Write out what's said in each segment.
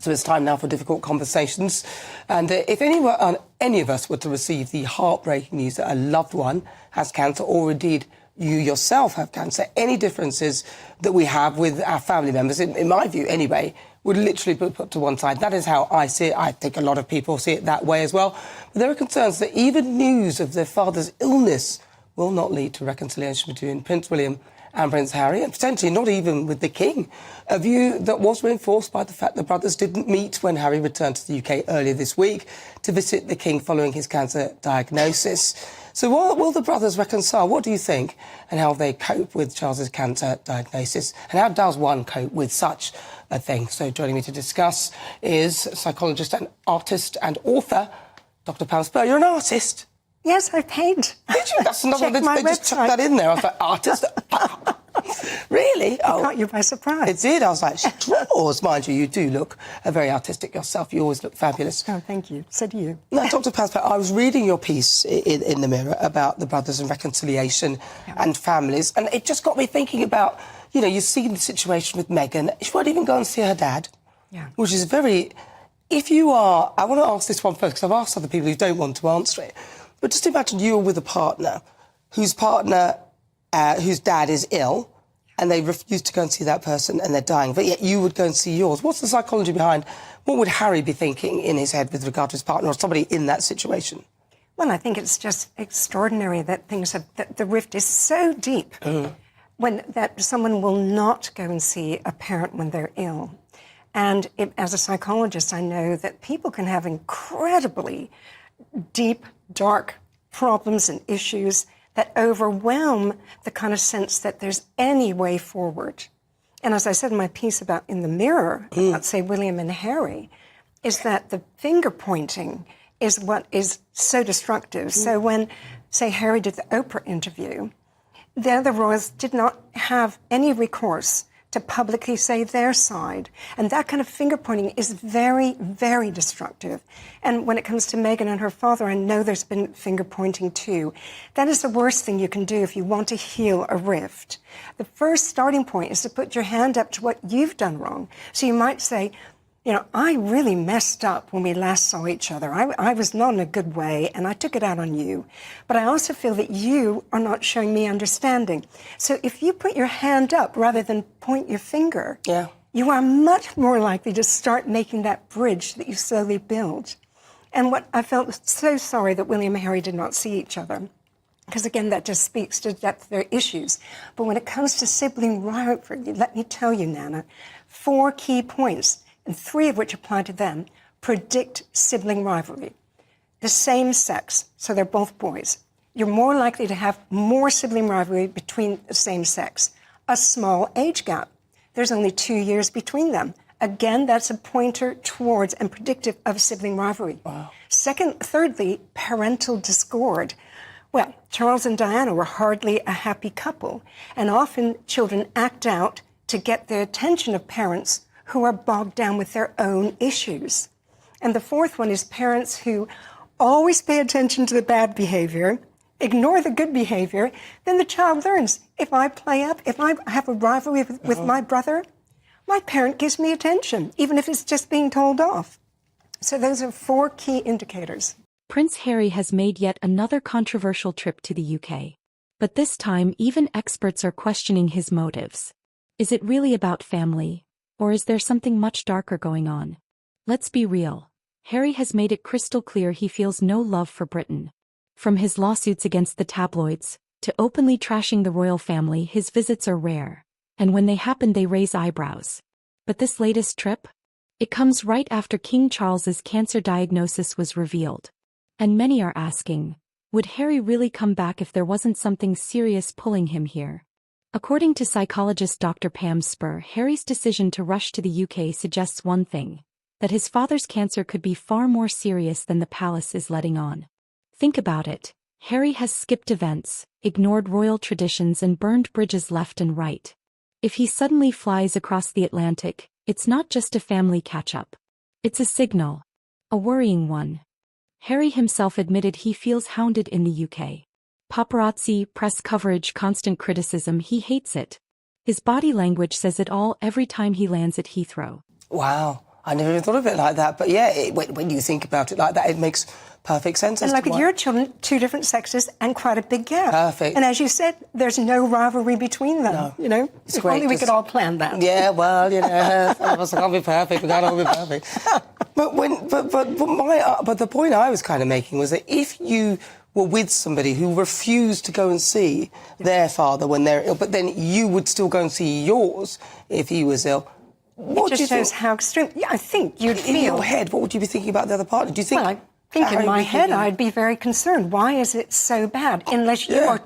So it's time now for difficult conversations. And if any of us were to receive the heartbreaking news that a loved one has cancer, or indeed you yourself have cancer, any differences that we have with our family members, in my view anyway, would literally be put to one side. That is how I see it. I think a lot of people see it that way as well. But there are concerns that even news of their father's illness will not lead to reconciliation between Prince William and Prince Harry, and potentially not even with the King. A view that was reinforced by the fact the brothers didn't meet when Harry returned to the UK earlier this week to visit the King following his cancer diagnosis. So will the brothers reconcile? What do you think? And how they cope with Charles's cancer diagnosis? And how does one cope with such a thing? So joining me to discuss is psychologist and artist and author, Dr. Pam Spurr. You're an artist? Yes, I paint. Did you? That's another. They just chucked that in there. I was like, artist. Really? Oh, caught you by surprise. It did. I was like, she draws, mind you. You do look very artistic yourself. You always look fabulous. Oh, thank you. So do you. Now, Dr. Pam Spurr, I was reading your piece in the Mirror about the brothers and reconciliation and families, and it just got me thinking about, you know, you've seen the situation with Meghan. She won't even go and see her dad, which is very. If you are, I want to ask this one first because I've asked other people who don't want to answer it. But just imagine you're with a partner whose dad is ill and they refuse to go and see that person and they're dying, but yet you would go and see yours. What's the psychology behind, what would Harry be thinking in his head with regard to his partner or somebody in that situation? Well, I think it's just extraordinary that that the rift is so deep that someone will not go and see a parent when they're ill. And as a psychologist, I know that people can have incredibly deep, dark problems and issues that overwhelm the kind of sense that there's any way forward. And as I said in my piece in the Mirror, about, say, William and Harry, is that the finger pointing is what is so destructive. So when, say, Harry did the Oprah interview, the other royals did not have any recourse to publicly say their side. And that kind of finger-pointing is very, very destructive. And when it comes to Meghan and her father, I know there's been finger-pointing too. That is the worst thing you can do if you want to heal a rift. The first starting point is to put your hand up to what you've done wrong. So you might say, you know, I really messed up when we last saw each other. I was not in a good way, and I took it out on you. But I also feel that you are not showing me understanding. So if you put your hand up rather than point your finger, you are much more likely to start making that bridge that you slowly build. And what I felt so sorry that William and Harry did not see each other, because, again, that just speaks to the depth of their issues. But when it comes to sibling rivalry, let me tell you, Nana, 4 key points, and 3 of which apply to them, predict sibling rivalry. The same sex, so they're both boys. You're more likely to have more sibling rivalry between the same sex. A small age gap. There's only 2 years between them. Again, that's a pointer towards and predictive of sibling rivalry. Wow. Thirdly, parental discord. Well, Charles and Diana were hardly a happy couple, and often children act out to get the attention of parents who are bogged down with their own issues. And the 4th one is parents who always pay attention to the bad behavior, ignore the good behavior, then the child learns, if I play up, if I have a rivalry with my brother, my parent gives me attention, even if it's just being told off. So those are 4 key indicators. Prince Harry has made yet another controversial trip to the UK. But this time, even experts are questioning his motives. Is it really about family? Or is there something much darker going on? Let's be real. Harry has made it crystal clear he feels no love for Britain. From his lawsuits against the tabloids, to openly trashing the royal family, his visits are rare. And when they happen, they raise eyebrows. But this latest trip? It comes right after King Charles's cancer diagnosis was revealed. And many are asking, would Harry really come back if there wasn't something serious pulling him here? According to psychologist Dr. Pam Spurr, Harry's decision to rush to the UK suggests one thing, that his father's cancer could be far more serious than the palace is letting on. Think about it. Harry has skipped events, ignored royal traditions and burned bridges left and right. If he suddenly flies across the Atlantic, it's not just a family catch-up. It's a signal. A worrying one. Harry himself admitted he feels hounded in the UK. Paparazzi, press coverage, constant criticism, he hates it. His body language says it all every time he lands at Heathrow. Wow. I never even thought of it like that. But yeah, when you think about it like that, it makes perfect sense. And like with your children, 2 different sexes and quite a big gap. Perfect. And as you said, there's no rivalry between them. No. You know, It's if great, only we 'cause- could all plan that. Yeah, well, you know, some of us can't be perfect. We can't all be perfect. But the point I was kind of making was that if you were with somebody who refused to go and see their father when they're ill, but then you would still go and see yours if he was ill. What It do you just shows think? how extreme. Yeah, I think you'd In feel. your head, what would you be thinking about the other partner? Do you think? Well, I think Harry in my would be head, thinking- I'd be very concerned. Why is it so bad? Unless you Yeah. are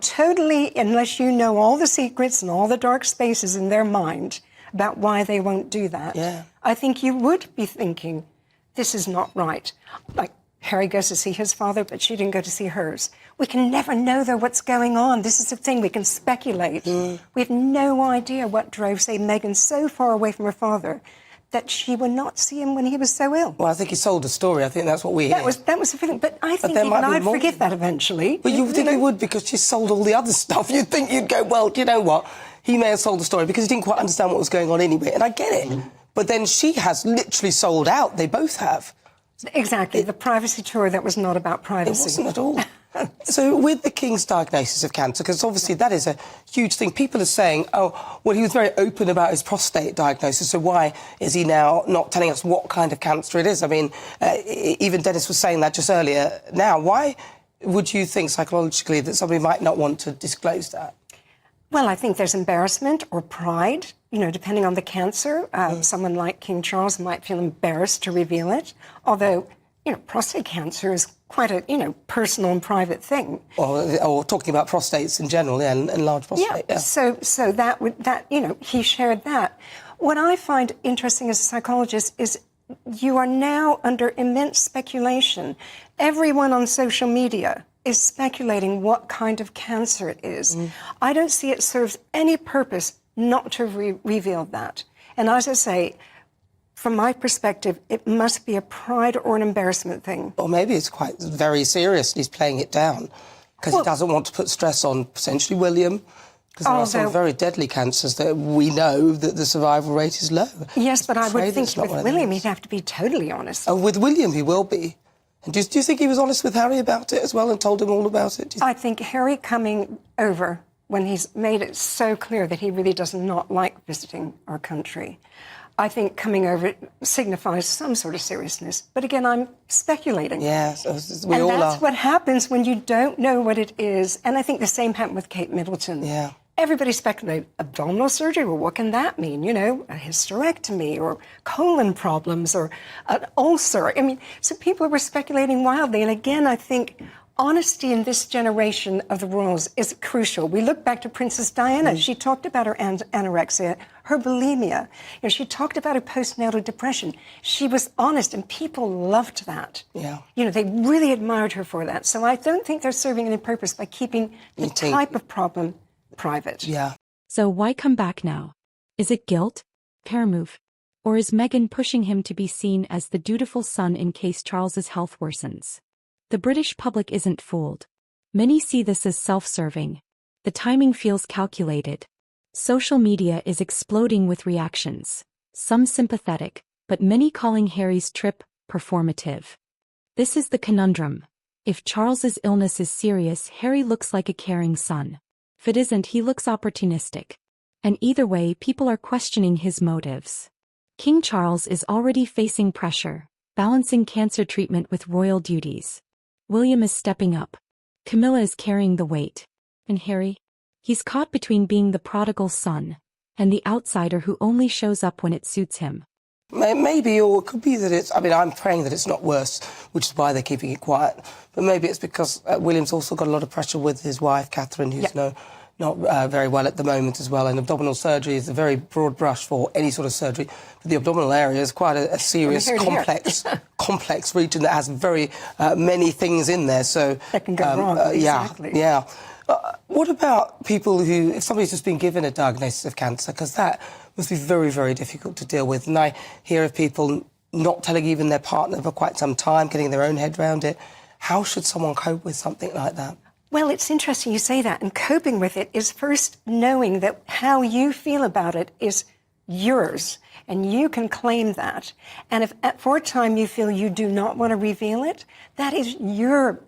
unless you know all the secrets and all the dark spaces in their mind about why they won't do that. Yeah. I think you would be thinking, this is not right. Like, Harry goes to see his father, but she didn't go to see hers. We can never know, though, what's going on. This is the thing. We can speculate. We have no idea what drove, say, Meghan so far away from her father that she would not see him when he was so ill. Well, I think he sold a story. I think that's what we hear. That was the feeling. But I think there even might be I'd more. forgive that eventually. But you think know? he would because she sold all the other stuff. You'd think you'd go, well, do you know what? He may have sold the story because he didn't quite understand what was going on anyway. And I get it. But then she has literally sold out. They both have. Exactly. The privacy tour that was not about It privacy. wasn't at all. So with the King's diagnosis of cancer, because obviously that is a huge thing, people are saying, oh, well, he was very open about his prostate diagnosis, so why is he now not telling us what kind of cancer it is? I mean, even Dennis was saying that just earlier. Now, why would you think psychologically that somebody might not want to disclose that? Well, I think there's embarrassment or pride, you know, depending on the cancer. Someone like King Charles might feel embarrassed to reveal it, although, you know, prostate cancer is quite a, you know, personal and private thing. Or talking about prostates in general, yeah, and large prostate. Yeah. So that you know, he shared that. What I find interesting as a psychologist is you are now under immense speculation. Everyone on social media is speculating what kind of cancer it is. I don't see it serves any purpose not to reveal that. And as I say, from my perspective, it must be a pride or an embarrassment thing. Or maybe it's quite very serious and he's playing it down because he doesn't want to put stress on potentially William, because there are some very deadly cancers that we know that the survival rate is low. Yes, but I Pray would that it's think not with one of William, those. he'd have to be totally honest. Oh, with William he will be. And do you think he was honest with Harry about it as well and told him all about it? I think Harry coming over when he's made it so clear that he really does not like visiting our country, I think coming over signifies some sort of seriousness. But again, I'm speculating. Yes, we all are. And that's what happens when you don't know what it is. And I think the same happened with Kate Middleton. Yeah. Everybody speculated, abdominal surgery, well, what can that mean? You know, a hysterectomy or colon problems or an ulcer. I mean, so people were speculating wildly. And again, I think honesty in this generation of the royals is crucial. We look back to Princess Diana. She talked about her anorexia, her bulimia. You know, she talked about her postnatal depression. She was honest, and people loved that. Yeah. You know, they really admired her for that. So I don't think they're serving any purpose by keeping the type of problem private. Yeah. So why come back now? Is it guilt? Power move? Or is Meghan pushing him to be seen as the dutiful son in case Charles's health worsens? The British public isn't fooled. Many see this as self-serving. The timing feels calculated. Social media is exploding with reactions, some sympathetic, but many calling Harry's trip performative. This is the conundrum. If Charles's illness is serious, Harry looks like a caring son. If it isn't, he looks opportunistic. And either way, people are questioning his motives. King Charles is already facing pressure, balancing cancer treatment with royal duties. William is stepping up. Camilla is carrying the weight. And Harry? He's caught between being the prodigal son and the outsider who only shows up when it suits him. Maybe, or it could be that it's... I mean, I'm praying that it's not worse, which is why they're keeping it quiet. But maybe it's because William's also got a lot of pressure with his wife, Catherine, who's not very well at the moment as well. And abdominal surgery is a very broad brush for any sort of surgery. But the abdominal area is quite a serious, complex region that has very many things in there. So that can go wrong. Exactly. Yeah. What about people who, if somebody's just been given a diagnosis of cancer, because that must be very, very difficult to deal with. And I hear of people not telling even their partner for quite some time, getting their own head around it. How should someone cope with something like that? Well, it's interesting you say that. And coping with it is first knowing that how you feel about it is yours, and you can claim that. And if for a time you feel you do not want to reveal it, that is your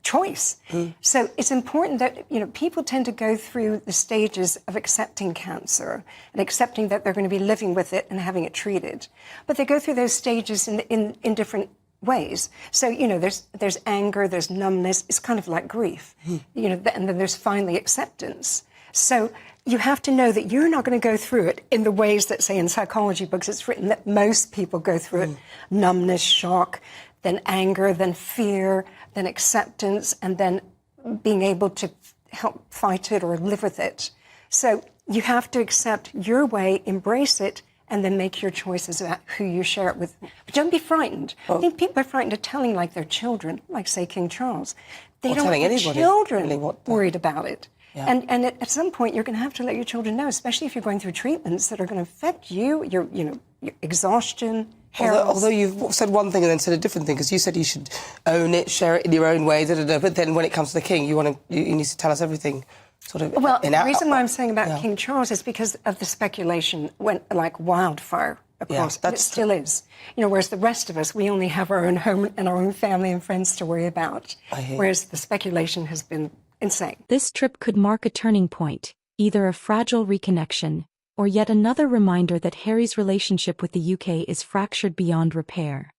choice. So it's important that, people tend to go through the stages of accepting cancer and accepting that they're going to be living with it and having it treated. But they go through those stages in different ways. So, there's anger, there's numbness. It's kind of like grief, and then there's finally acceptance. So you have to know that you're not going to go through it in the ways that, say, in psychology books, it's written that most people go through it. Numbness, shock, then anger, then fear, then acceptance, and then being able to help fight it or live with it. So you have to accept your way, embrace it, and then make your choices about who you share it with. But don't be frightened. I think people are frightened of telling, like, their children, like, say, King Charles. They don't want their children worried about it. Yeah. And at some point, you're going to have to let your children know, especially if you're going through treatments that are going to affect you, your exhaustion, although you've said one thing and then said a different thing, because you said you should own it, share it in your own way, but then when it comes to the king, you need to tell us everything. Well, the reason why I'm saying about King Charles is because of the speculation went like wildfire across. It still is. Whereas the rest of us, we only have our own home and our own family and friends to worry about. Whereas the speculation has been insane. This trip could mark a turning point, either a fragile reconnection, or yet another reminder that Harry's relationship with the UK is fractured beyond repair.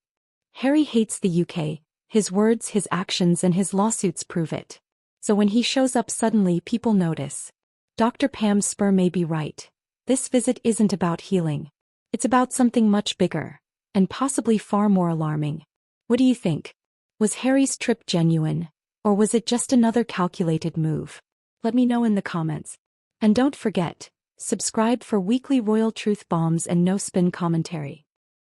Harry hates the UK. His words, his actions, and his lawsuits prove it. So when he shows up suddenly, people notice. Dr. Pam Spurr may be right. This visit isn't about healing. It's about something much bigger, and possibly far more alarming. What do you think? Was Harry's trip genuine, or was it just another calculated move? Let me know in the comments. And don't forget, subscribe for weekly royal truth bombs and no-spin commentary.